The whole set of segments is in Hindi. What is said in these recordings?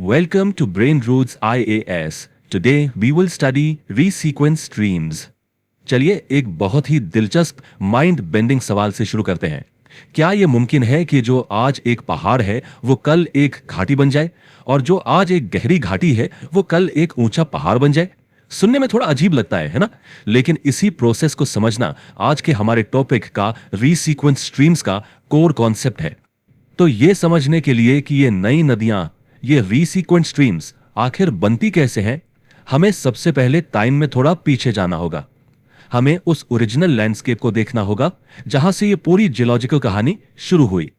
Welcome to Brain Roots IAS. Today we will study resequence streams. चलिए एक बहुत ही दिलचस्प माइंड बेंडिंग सवाल से शुरू करते हैं। क्या यह मुमकिन है कि जो आज एक पहाड़ है वो कल एक घाटी बन जाए, और जो आज एक गहरी घाटी है वो कल एक ऊंचा पहाड़ बन जाए? सुनने में थोड़ा अजीब लगता है ना? लेकिन इसी प्रोसेस को समझना आज के हमारे टॉपिक का रीसीक्वेंस स्ट्रीम्स का कोर कॉन्सेप्ट है। तो ये समझने के लिए कि ये नई नदियां, ये रीसीक्वेंस स्ट्रीम्स आखिर बनती कैसे हैं, हमें सबसे पहले टाइम में थोड़ा पीछे जाना होगा। हमें उस ओरिजिनल लैंडस्केप को देखना होगा जहां से ये पूरी जियोलॉजिकल कहानी शुरू हुई।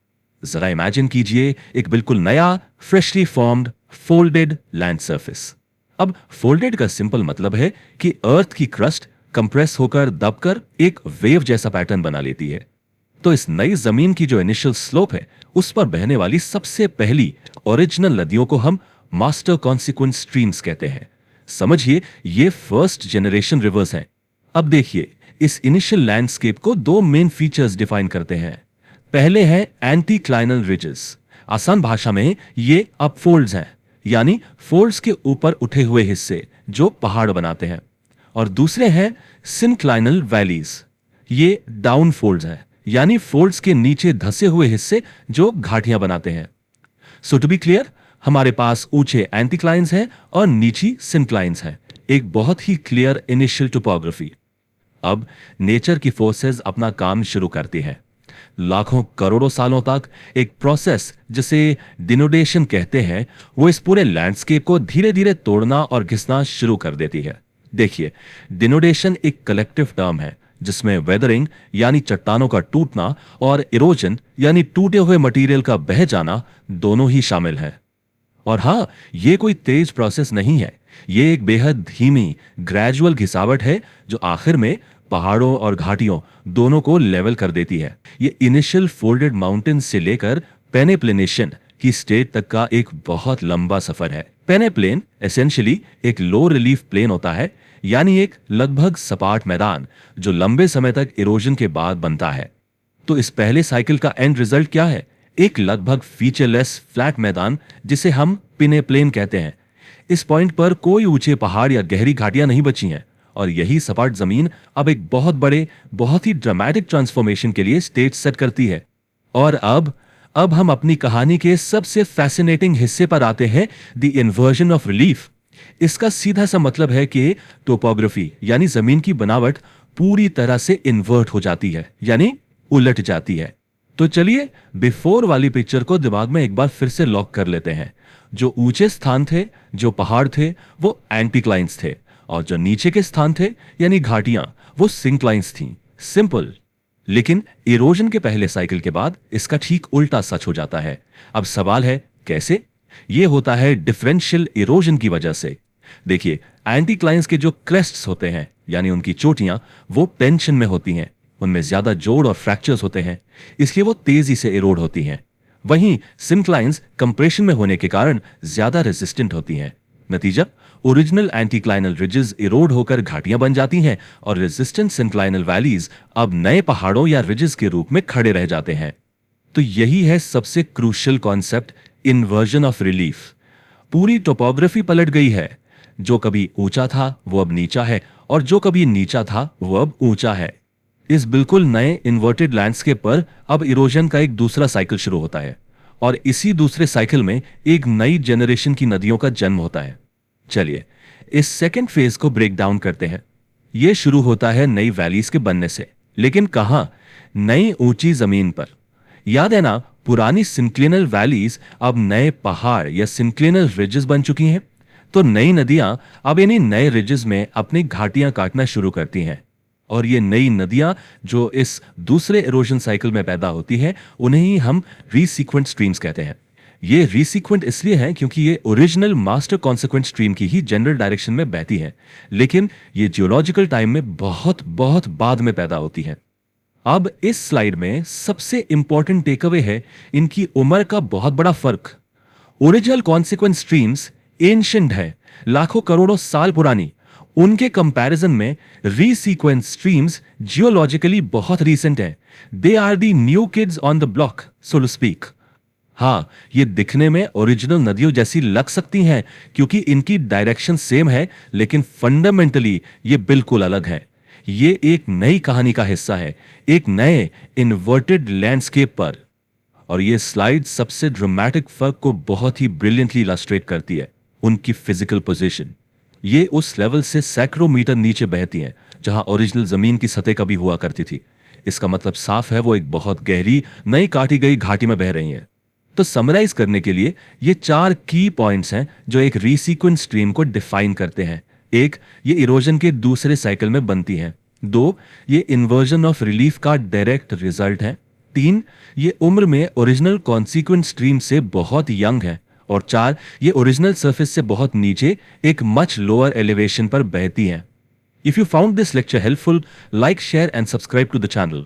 जरा इमेजिन कीजिए एक बिल्कुल नया, freshly formed, folded land surface. अब फोल्डेड का सिंपल मतलब है कि अर्थ की क्रस्ट कंप्रेस होकर दबकर एक वेव जैसा पैटर्न बना लेती है। तो इस नई जमीन की जो इनिशियल स्लोप है, उस पर बहने वाली सबसे पहली ओरिजिनल नदियों को हम मास्टर कॉन्सिक्वेंस स्ट्रीम्स कहते हैं। समझिए, ये फर्स्ट जनरेशन रिवर्स हैं। अब देखिए, इस इनिशियल लैंडस्केप को दो मेन फीचर्स डिफाइन करते हैं। पहले हैं एंटीक्लाइनल रिजेस। आसान भाषा में ये अपफोल्ड्स हैं, यानी फोल्ड्स के ऊपर उठे हुए हिस्से जो पहाड़ बनाते हैं। और दूसरे हैं सिनक्लाइनल वैलीज। ये डाउनफोल्ड्स हैं, यानी फोल्ड्स के नीचे धसे हुए हिस्से जो घाटियां बनाते हैं। सो टू बी क्लियर, हमारे पास ऊंचे एंटीक्लाइंस हैं और नीची सिनक्लाइंस हैं। एक बहुत ही क्लियर इनिशियल टोपोग्राफी। अब नेचर की फोर्सेस अपना काम शुरू करती हैं। लाखों करोड़ों सालों तक एक प्रोसेस जिसे डिनोडेशन कहते हैं, वो इस पूरे लैंडस्केप को धीरे धीरे तोड़ना और घिसना शुरू कर देती है। देखिए, डिनोडेशन एक कलेक्टिव टर्म है जिसमें वेदरिंग यानी चट्टानों का टूटना और इरोजन यानी टूटे हुए मटेरियल का बह जाना दोनों ही शामिल हैं। और हां, यह कोई तेज प्रोसेस नहीं है। यह एक बेहद धीमी, ग्रेजुअल घिसावट है जो आखिर में पहाड़ों और घाटियों दोनों को लेवल कर देती है। ये इनिशियल फोल्डेड माउंटेन्स से लेकर पेनेप्लेनेशन की स्टेट तक का एक बहुत लंबा सफर है। पेनेप्लेन एसेंशियली एक लो रिलीफ प्लेन होता है, यानी एक लगभग सपाट मैदान जो लंबे समय तक इरोजन के बाद बनता है। तो इस पहले साइकिल का एंड रिजल्ट क्या है? एक लगभग फीचरलेस फ्लैट मैदान जिसे हम पेनेप्लेन कहते हैं। इस पॉइंट पर कोई ऊंचे पहाड़ या गहरी घाटियां नहीं बची हैं, और यही सपाट जमीन अब एक बहुत बड़े, बहुत ही ड्रामेटिक ट्रांसफॉर्मेशन के लिए स्टेज सेट करती है। और अब हम अपनी कहानी के सबसे फैसिनेटिंग हिस्से पर आते हैं, द इन्वर्जन ऑफ रिलीफ। इसका सीधा सा मतलब है कि टोपोग्राफी यानी जमीन की बनावट पूरी तरह से इन्वर्ट हो जाती है, यानी उलट जाती है। तो चलिए बिफोर वाली पिक्चर को दिमाग में एक बार फिर से लॉक कर लेते हैं। जो ऊंचे स्थान थे, जो पहाड़ थे, वो एंटीक्लाइंस थे, और जो नीचे के स्थान थे यानी घाटियां, वो सिंक्लाइंस थीं। सिंपल। लेकिन इरोजन के पहले साइकिल के बाद इसका ठीक उल्टा सच हो जाता है। अब सवाल है कैसे? यह होता है डिफरेंशियल इरोजन की वजह से। देखिए, एंटीक्लाइंस के जो क्रेस्ट्स होते हैं यानी उनकी चोटियां, वो टेंशन में होती हैं, उनमें ज्यादा जोड़ और फ्रैक्चर्स होते हैं, इसलिए वो तेजी से इरोड होती हैं। वहीं सिनक्लाइंस कंप्रेशन में होने के कारण ज्यादा रेजिस्टेंट होती हैं। नतीजा, ओरिजिनल एंटीक्लाइनल रिजेस इरोड होकर घाटियां बन जाती हैं, और रेजिस्टेंट सिनक्लाइनल वैलीज अब नए पहाड़ों या रिजेस के रूप में खड़े रह जाते हैं। तो यही है सबसे crucial concept, inversion of relief. पूरी टोपोग्राफी पलट गई है। जो कभी ऊंचा था वो अब नीचा है, और जो कभी नीचा था वो अब ऊंचा है। इस बिल्कुल नए इन्वर्टेड लैंडस्केप पर अब इरोजन का एक दूसरा साइकिल शुरू होता है, और इसी दूसरे साइकिल में एक नई जनरेशन की नदियों का जन्म होता है। चलिए इस सेकेंड फेज को ब्रेक डाउन करते हैं। यह शुरू होता है नई वैलीज के बनने से, लेकिन कहां? नई ऊंची जमीन पर। याद है ना, पुरानी सिंक्लिनल वैलीज अब नए पहाड़ या सिंक्लिनल रिजेस बन चुकी हैं। तो नई नदियां अब इन्हीं नए रिजेस में अपनी घाटियां काटना शुरू करती हैं, और ये नई नदियां जो इस दूसरे इरोजन साइकिल में पैदा होती हैं, उन्हें ही हम रीसीक्वेंट स्ट्रीम्स कहते हैं। ये रीसीक्वेंट इसलिए हैं क्योंकि ये ओरिजिनल मास्टर कॉन्सिक्वेंट स्ट्रीम की ही जनरल डायरेक्शन में बहती है, लेकिन ये जियोलॉजिकल टाइम में बहुत बहुत बाद में पैदा होती है। अब इस स्लाइड में सबसे इंपॉर्टेंट टेकअवे है इनकी उम्र का बहुत बड़ा फर्क। ओरिजिनल कॉन्सिक्वेंट स्ट्रीम्स एंशिएंट है, लाखों करोड़ों साल पुरानी, उनके कंपैरिजन में रीसीक्वेंस स्ट्रीम्स जियोलॉजिकली बहुत रीसेंट हैं। They are the new kids on the block, so to speak. हाँ, ये दिखने में ओरिजिनल नदियों जैसी लग सकती हैं क्योंकि इनकी डायरेक्शन सेम है, लेकिन फंडामेंटली ये बिल्कुल अलग है। ये एक नई कहानी का हिस्सा है, एक नए इन्वर्टेड लैंडस्केप पर। और ये स्लाइड सबसे ड्रामेटिक फर्क को बहुत ही ब्रिलियंटली इलस्ट्रेट करती है, उनकी फिजिकल पोजीशन। ये उस लेवल से सैकड़ों मीटर नीचे बहती हैं जहां ओरिजिनल जमीन की सतह कभी हुआ करती थी। इसका मतलब साफ है, वो एक बहुत गहरी नई काटी गई घाटी में बह रही हैं। तो समराइज करने के लिए ये 4 की पॉइंट्स हैं जो एक रीसीक्वेंस स्ट्रीम को डिफाइन करते हैं। 1, ये इरोजन के दूसरे साइकिल में बनती हैं। 2, ये इन्वर्जन ऑफ रिलीफ का डायरेक्ट रिजल्ट है। 3, ये उम्र में ओरिजिनल कॉन्सिक्वेंट स्ट्रीम से बहुत यंग है। और 4, ये ओरिजिनल सरफेस से बहुत नीचे एक मच लोअर एलिवेशन पर बहती हैं। If you found this lecture helpful, like, share and subscribe to the channel.